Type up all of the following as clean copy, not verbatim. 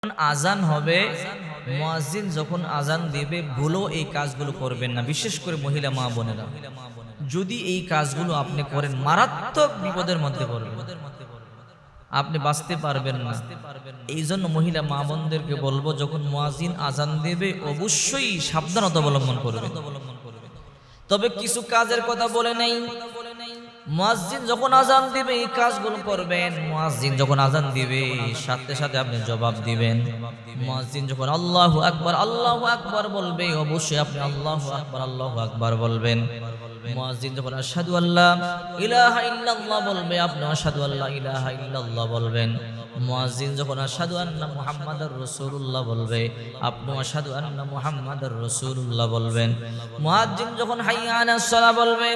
আজান হবে, মুয়াজ্জিন যখন আজান দিবে ভুলও এই কাজগুলো করবেন না। বিশেষ করে মহিলা মা বোনেরা, যদি এই কাজগুলো আপনি করেন মারাত্মক বিপদের মধ্যে পড়বেন, আপনি বাঁচতে পারবেন না। এই জন্য মহিলা মা বোনদেরকে বলবো, যখন মুয়াজ্জিন আজান দেবে অবশ্যই সাবধানতা অবলম্বন করবেন। তবে কিছু কাজের কথা বলে নেই। মুয়াজ্জিন যখন আজান দিবে এই কাজগুলো করবেন। মুয়াজ্জিন যখন আজান দিবে সাথে সাথে আপনি জবাব দিবেন। মুয়াজ্জিন যখন আল্লাহু আকবার বলবে অবশ্যই আপনি আল্লাহু আকবার বলবেন। মুয়াজ্জিন যখন আশহাদু আল্লা ইলাহা ইল্লাল্লাহ বলবে আপনি আশহাদু আল্লা ইলাহা ইল্লাল্লাহ বলবেন। মুয়াজ্জিন যখন আশহাদু আন্না মুহাম্মাদার রাসূলুল্লাহ বলবে আপনি আশহাদু আন্না মুহাম্মাদার রাসূলুল্লাহ বলবেন। মুয়াজ্জিন যখন হাইয়া আলাস সালাহ বলবে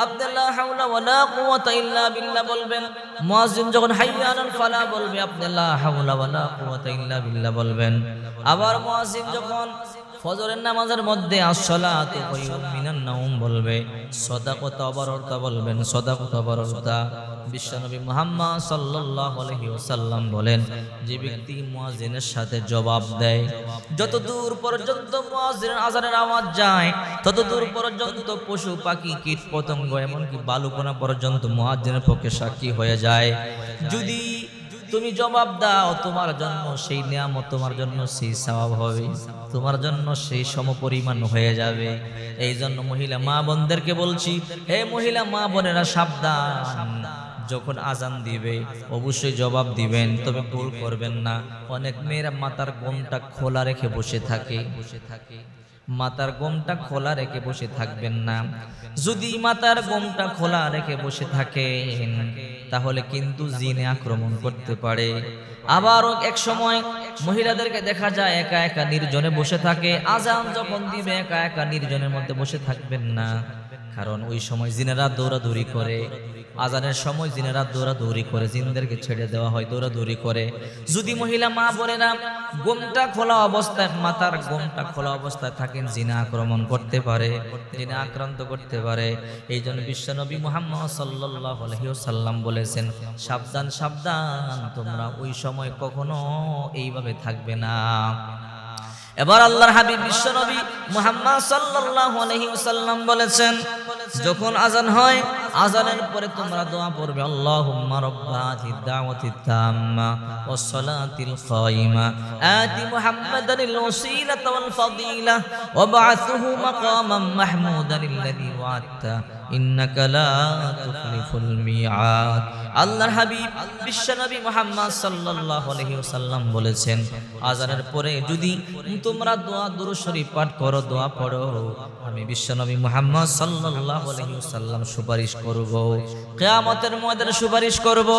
আপনি লা হাওলা ওয়ালা কুওয়াতা ইল্লা বিল্লাহ বলবেন। মুয়াজ্জিন যখন হাইয়া আলাল ফালাহ বলবে আপনি লা হাওলা ওয়ালা কুওয়াতা ইল্লা বিল্লাহ বলবেন। আবার মুয়াজ্জিন যখন ফজরের নামাজের মধ্যে আসসালাতু খায়রুম মিনান নাওম বলবে, সাদাকাত আবারতা বলবেন, সাদাকাত আবারতা। বিশ্বনবী মুহাম্মদ সাল্লাল্লাহু আলাইহি ওয়াসাল্লাম বলেন, যে ব্যক্তি মুয়াজ্জিনের সাথে জবাব দেয়, যতদূর পর্যন্ত মুয়াজ্জিনের আজানের আওয়াজ যায় ততদূর পর্যন্ত পশু পাখি কীট পতঙ্গ এমনকি বালুকণা পর্যন্ত মুয়াজ্জিনের পক্ষে সাক্ষী হয়ে যায়। যদি তুমি জবাব দাও তোমার জন্য সেই নিয়ামত, তোমার জন্য সেই সওয়াব হবে, তোমার জন্য সেই সমপরিমাণ হয়ে যাবে। এই জন্য মহিলা মা বোনদেরকে বলছি, হে মহিলা মা বোনেরা সাবধান, যখন আজান দিবে অবশ্যই জবাব দিবেন, তবে ভুল করবেন না। অনেক মেয়েরা মাথার গোমটা খোলা রেখে বসে থাকে, মাথার গোমটা খোলা রেখে বসে থাকবেন না। যদি মাথার গোমটা খোলা রেখে বসে থাকেন তাহলে কিন্তু জিনে আক্রমণ করতে পারে। আবার এক সময় মহিলাদেরকে দেখা যায় একা একা নির্জনে বসে থাকে। আজান যখন দিবে একা একা নির্জনের মধ্যে বসে থাকবেন না, কারণ ওই সময় জিনেরা দৌড়াদৌড়ি করে। আজানের সময় জিনেরা দৌড়াদৌড়ি করে, জিনদেরকে ছেড়ে দেওয়া হয়, দৌড়াদৌড়ি করে। যদি মহিলা মা বোনেরা গোমটা খোলা অবস্থায়, মাথার গোমটা খোলা অবস্থায় থাকেন, জিনা আক্রমণ করতে পারে, জিনা আক্রান্ত করতে পারে। এই জন্য বিশ্বনবী মুহাম্মদ সাল্লাল্লাহু আলাইহি ওয়াসাল্লাম বলেছেন, সাবধান সাবধান, তোমরা ওই সময় কখনো এইভাবে থাকবে না। এবার আল্লাহর হাবিব বিশ্বনবী মুহাম্মদ সাল্লাল্লাহু আলাইহি ওয়াসাল্লাম বলেছেন, যখন আজান হয় আজানের পরে তোমরা দোয়া পড়বে, আল্লাহুম্মা রাব্বাতিদ দাওয়াতিত তাম্মা ওয়াস সালাতিল কায়িমা আতি মুহাম্মাদানিল ওয়াসিলাতা ওয়াল ফাদিলা ওয়া বা'আথহু মাকামান মাহমুদান আল্লাযী ওয়া'আদতা ইন্নাকা লা তুখলিফুল মিআদ। আল্লাহর হাবিব বিশ্বনবী মুহাম্মদ সাল্লাল্লাহু আলাইহি ওয়াসাল্লাম বলেছেন, আজানের পরে যদি তোমরা দোয়া দুরূদ শরীফ পাঠ করো, দোয়া পড়ো, আমি বিশ্বনবী মুহাম্মদ সাল্লাল্লাহু আলাইহি ওয়াসাল্লাম সুপারিশ করব, কিয়ামতের ময়দানে সুপারিশ করব।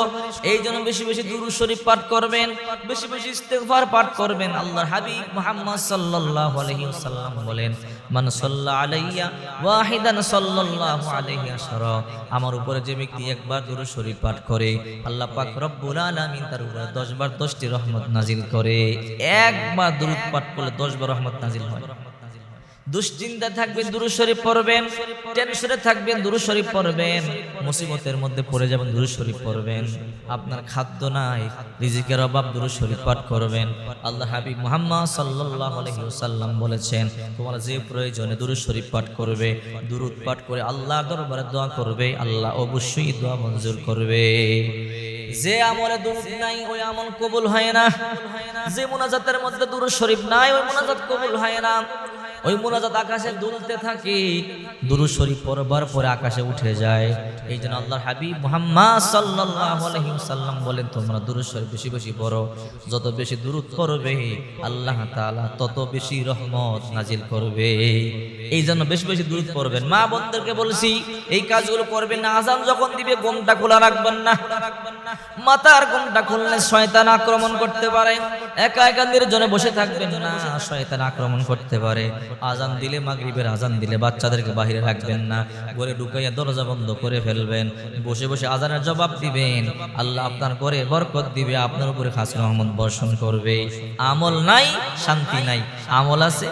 এই জন্য বেশি বেশি দুরূদ শরীফ পাঠ করবেন, বেশি বেশি ইস্তিগফার পাঠ করবেন। আল্লাহর হাবিব মুহাম্মদ সাল্লাল্লাহু আলাইহি ওয়াসাল্লাম বলেন, মান সাল্লা আলাইয়া ওয়াহিদান সাল্লাল্লাহু আলাইহি আশরা, আমার উপরে যে ব্যক্তি একবার দুরূদ শরীফ পাঠ করে আল্লাহ পাক রব্বুল আলামিন তার উপরে 10 বার 10টি রহমত নাজিল করে। একবার দুরূদ পাঠ করলে 10 বার রহমত নাজিল হয়। দুশ্চিন্তা থাকবেন দুরূদ শরীফ পড়বেন, টেনশনে থাকবেন দুরূদ শরীফ পড়বেন, মুসিবতের মধ্যে পড়ে যাবেন দুরূদ শরীফ পড়বেন, আপনার খাদ্য নাই, রিজিকের অভাব, দুরূদ শরীফ পাঠ করবেন। আল্লাহ হাবিব মুহাম্মদ সাল্লাল্লাহু আলাইহি ওয়াসাল্লাম বলেছেন, তোমার যে প্রয়োজনে দুরূদ শরীফ পাঠ করবে, দুরূদ পাঠ করে আল্লাহর দরবারে দোয়া করবে, আল্লাহ অবশ্যই দোয়া মঞ্জুর করবে। যে আমলে দুরূদ নাই ওই আমল কবুল হয় না, যে মুনাজাতের মধ্যে দুরূদ শরীফ নাই ওই মুনাজাত কবুল হয় না। ওই মুনাজাত আকাশে দুলতে থাকে, দুরূদ শরীফ পড়বার পরে আকাশে উঠে যায়। এই জন্য আল্লাহর হাবিব মুহাম্মদ সাল্লাল্লাহু আলাইহি ওয়াসাল্লাম বলেন, তোমরা দুরূদ শরীফ বেশি বেশি পড়ো, যত বেশি দুরূদ পড়বে আল্লাহ তাআলা তত বেশি রহমত নাজিল করবে। এই জন্য বেশি বেশি দুরূদ পড়বেন। মা বোনদেরকে বলছি এই কাজগুলো করবেন না। আজান যখন দিবে গোমটা খোলা রাখবেন না, মাথার গোমটা খুললে শয়তান আক্রমণ করতে পারে। একা একা নির্জনে বসে থাকবেন না, শয়তান আক্রমণ করতে পারে। আজান দিলে, মাগরিবের আজান দিলে বাচ্চাদেরকে বাইরে রাখবেন না, ঘরে ঢুকাইয়া দরজা বন্ধ করে ফেলবেন। বসে বসে আজানের জবাব দিবেন, আল্লাহ আপনার ঘরে বরকত দিবে, আপনার উপরে খাস রহমত বর্ষণ করবে। আমল নাই শান্তি নাই, আমল আছে